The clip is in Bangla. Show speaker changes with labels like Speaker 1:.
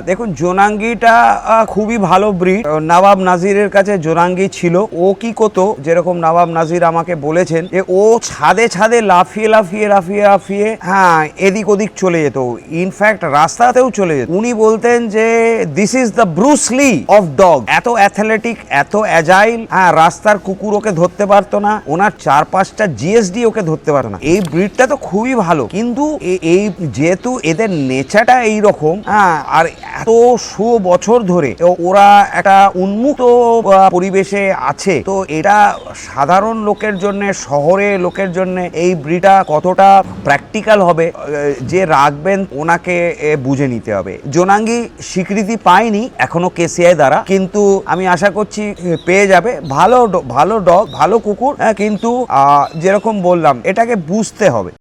Speaker 1: দেখুন জোনাঙ্গিটা খুবই ভালো ব্রিড। নবাব নাজিরের কাছে জোনাঙ্গি ছিল। ও কি করতো, যেরকম নবাব নাজির আমাকে বলেছেন যে ও ছাদে ছাদে লাফিয়ে লাফিয়ে লাফিয়ে লাফিয়ে হ্যাঁ এদিক ওদিক চলে যেত, ইনফ্যাক্ট রাস্তাতেও চলে যেত। উনি বলতেন যে this is the Bruce Lee of dog. এত অ্যাথলেটিক, এত অ্যাজাইল, হ্যাঁ রাস্তার কুকুর ওকে ধরতে পারতো না, ওনার 4-5টা জিএসডি ওকে ধরতে পারতো না। এই ব্রিডটা তো খুবই ভালো, কিন্তু এই যেহেতু এদের নেচারটা এইরকম, হ্যাঁ আর এত বছর ধরে ওরা একটা উন্মুক্ত পরিবেশে আছে, তো এটা সাধারণ লোকের জন্য, শহরের লোকের জন্য এই ব্রিডটা কতটা প্র্যাকটিক্যাল হবে যে রাখবেন ওনাকে বুঝে নিতে হবে। জোনাঙ্গি স্বীকৃতি পায়নি এখনো কেসিআই দ্বারা, কিন্তু আমি আশা করছি পেয়ে যাবে। ভালো ভালো ডগ, ভালো কুকুর, কিন্তু যেরকম বললাম এটাকে বুঝতে হবে।